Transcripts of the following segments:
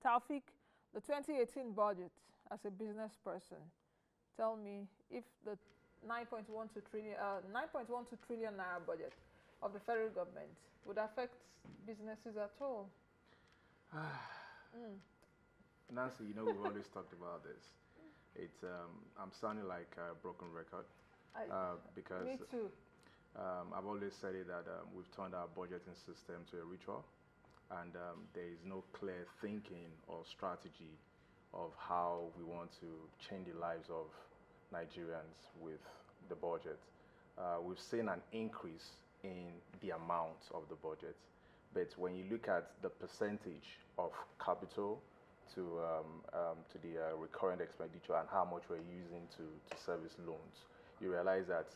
Taopheek, the 2018 budget, as a business person, tell me if the 9.12 trillion naira budget of the federal government would affect businesses at all. Nancy, you know, we've always talked about this. It's I'm sounding like a broken record because me too. I've always said it that we've turned our budgeting system to a ritual, and there is no clear thinking or strategy of how we want to change the lives of Nigerians with the budget. We've seen an increase in the amount of the budget, but when you look at the percentage of capital to the recurrent expenditure and how much we're using to service loans, you realize that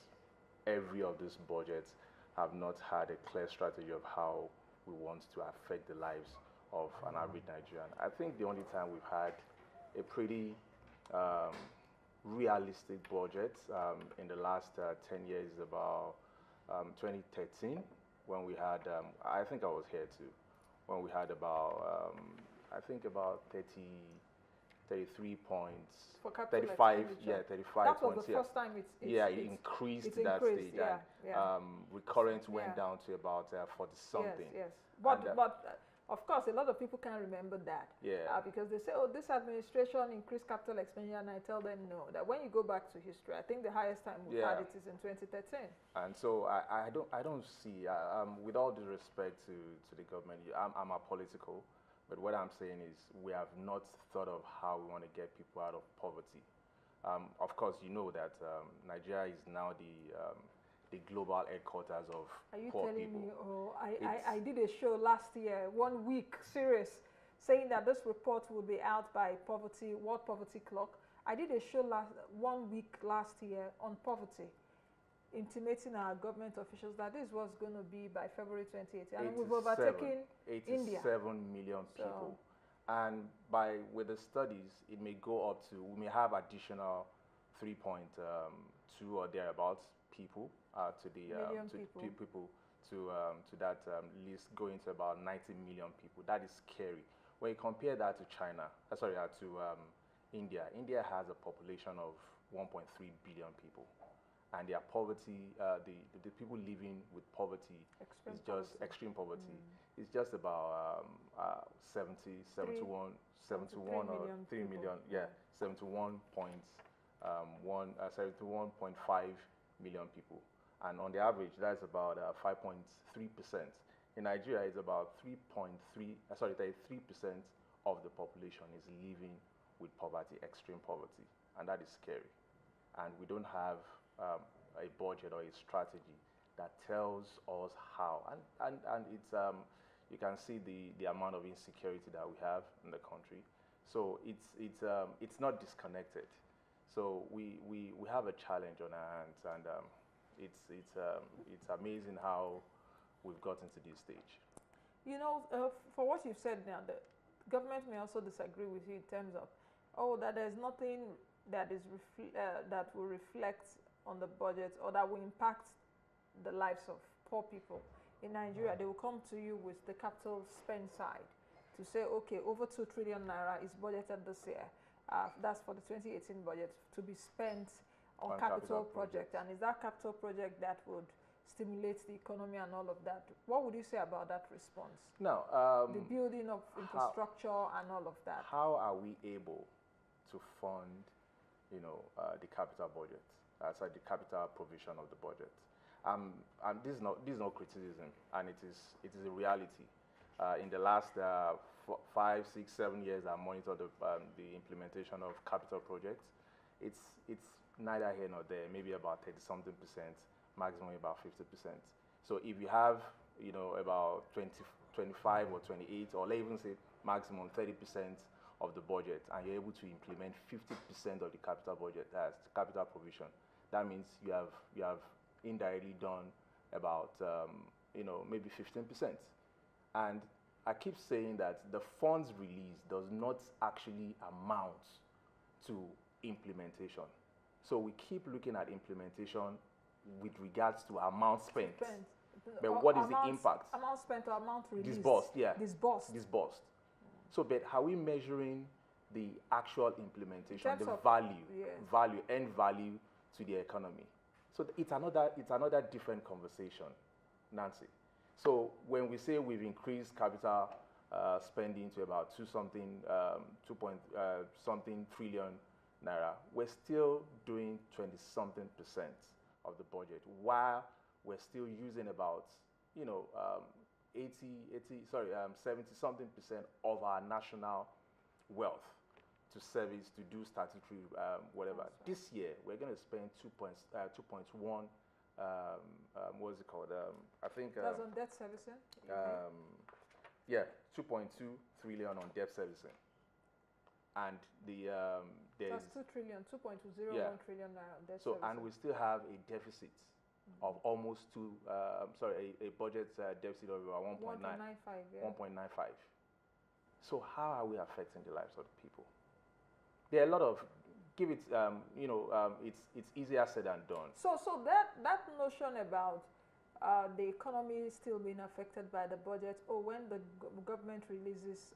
every of these budgets have not had a clear strategy of how we want to affect the lives of an average Nigerian. I think the only time we've had a pretty realistic budget in the last 10 years is about 2013, when we had, I think I was here too, when we had about, I think about 33 points, For capital 35, expenditure. yeah, 35 That was points. the first time it's it increased it's that increased, stage. yeah, And, yeah. recurrent went Yeah. down to about 40 something. Yes, yes. But, And, of course, a lot of people can't remember that. Yeah. Because they say, oh, this administration increased capital expenditure, and I tell them no. That when you go back to history, I think the highest time we've had Yeah. it is in 2013. And so I don't see, with all due respect to the government, I'm apolitical, but what I'm saying is we have not thought of how we want to get people out of poverty. Of course, you know that Nigeria is now the global headquarters of Are you poor telling people. me? Oh, I did a show last year, 1 week, serious, saying that this report will be out by World Poverty Clock. I did a show 1 week last year on poverty, intimating our government officials that this was going to be by February 2018. And we've overtaken India. 87 million people. And with the studies, it may go up to, we may have additional 3.2 or thereabouts people to the people to that list, going to about 90 million people. That is scary. When you compare that to China, to India, India has a population of 1.3 billion people, and their poverty, the people living with poverty Extreme is just poverty. extreme poverty. It's just about 71, 3 million, yeah, 71.5 million people. And on the average, that's about 5.3%. In Nigeria, it's about 33% of the population is living with poverty, extreme poverty, and that is scary. And we don't have a budget or a strategy that tells us how. And it's you can see the amount of insecurity that we have in the country. So it's not disconnected. So we have a challenge on our hands, and it's amazing how we've gotten to this stage. You know, for what you've said now, the government may also disagree with you in terms of, that there's nothing that is that will reflect on the budget or that will impact the lives of poor people in Nigeria. They will come to you with the capital spend side to say, okay, over 2 trillion naira is budgeted this year. That's for the 2018 budget to be spent on capital project. And is that capital project that would stimulate the economy and all of that? What would you say about that response? Now, the building of infrastructure and all of that. How are we able to fund, the capital budget, the capital provision of the budget? And this is no criticism, and it is a reality. In the last 5, 6, 7 years, I monitored the implementation of capital projects. It's neither here nor there. Maybe about 30-something percent, maximum about 50%. So if you have, about 25 or 28, or let's even say maximum 30% of the budget, and you're able to implement 50% of the capital budget as capital provision, that means you have indirectly done about maybe 15%. And I keep saying that the funds released does not actually amount to implementation. So we keep looking at implementation with regards to amount spent. But what is the impact? Amount spent or amount released? Disbursed, yeah. Disbursed. So, but are we measuring the actual implementation, terms the of- value, yes. end value to the economy? So it's another different conversation, Nancy. So when we say we've increased capital spending to about something trillion naira, we're still doing 20-something% of the budget, while we're still using about 70-something% of our national wealth to service, to do statutory whatever. Awesome. This year, we're going to spend 2.1, what is it called? I think... That's on debt servicing? Yeah, 2.2 trillion on debt servicing. And there's... That's 2 trillion, 2.201 Yeah. trillion naira on debt So, servicing. and we still have a deficit of almost a budget deficit of about 1.9. 1.95, yeah. 1.95. So how are we affecting the lives of the people? There are a lot of, it's easier said than done. So that notion about the economy still being affected by the budget, or when the government release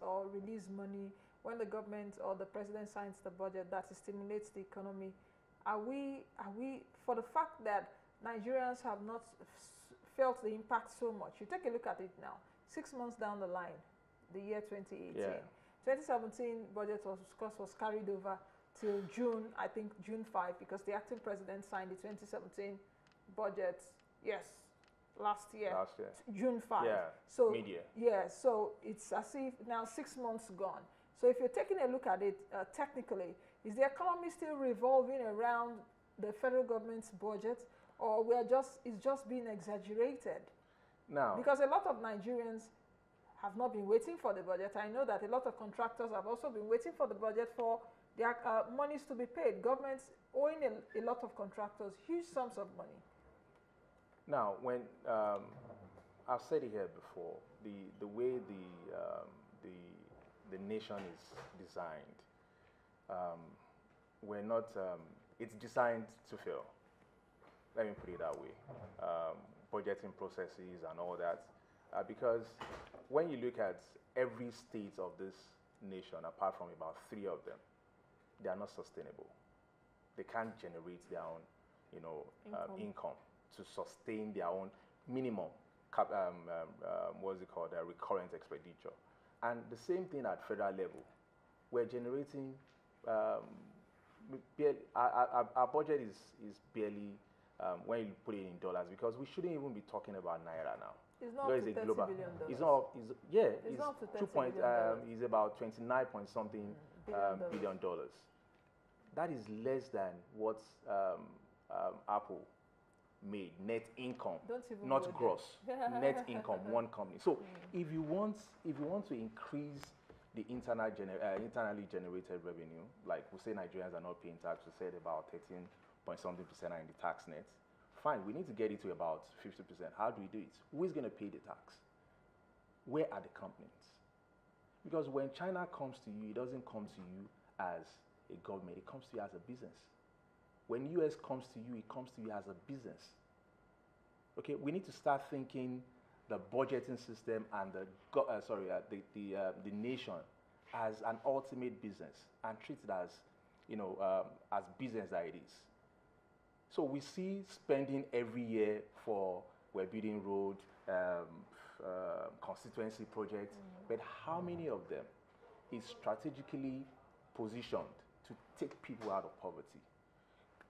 money, when the government or the president signs the budget, that stimulates the economy. Are we for the fact that Nigerians have not felt the impact so much? You take a look at it now, 6 months down the line, the year 2018. Yeah. 2017 budget was carried over till June, I think June 5, because the acting president signed the 2017 budget, yes, last year. June 5. Yeah, so media. Yeah, so it's as if now 6 months gone. So if you're taking a look at it technically, is the economy still revolving around the federal government's budget, or it's just being exaggerated? Now, because a lot of Nigerians have not been waiting for the budget. I know that a lot of contractors have also been waiting for the budget for their monies to be paid. Governments owing a lot of contractors huge sums of money. Now, when I've said it here before, the way the nation is designed, we're not. It's designed to fail. Let me put it that way. Budgeting processes and all that, because when you look at every state of this nation, apart from about 3 of them, they are not sustainable. They can't generate their own, income to sustain their own minimum, recurrent expenditure. And the same thing at federal level. We're generating, our budget is barely, when you put it in dollars, because we shouldn't even be talking about naira now. It's not up to $30 billion. It's not. It's not up to $30 billion. It's about 29 point something billion dollars. That is less than what Apple made net income, not gross. Net income, one company. So if you want to increase the internally generated revenue, like we say Nigerians are not paying tax, we said about 13 point something% are in the tax net. Fine, we need to get it to about 50%. How do we do it? Who is going to pay the tax? Where are the companies? Because when China comes to you, it doesn't come to you as a government, it comes to you as a business. When US comes to you, it comes to you as a business. Okay, we need to start thinking the budgeting system and the nation as an ultimate business, and treat it as business that it is. So we see spending every year for we're building road, constituency projects, but how many of them is strategically positioned to take people out of poverty?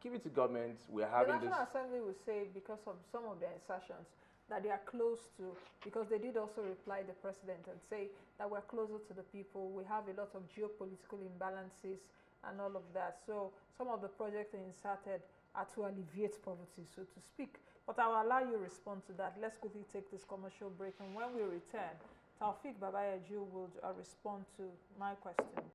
Give it to government. We're having the National Assembly will say, because of some of their assertions, that they are close to, because they did also reply the president and say that we're closer to the people. We have a lot of geopolitical imbalances and all of that. So some of the projects they inserted are to alleviate poverty, so to speak. But I will allow you to respond to that. Let's quickly take this commercial break, and when we return, Taopheek Babayaju will respond to my question.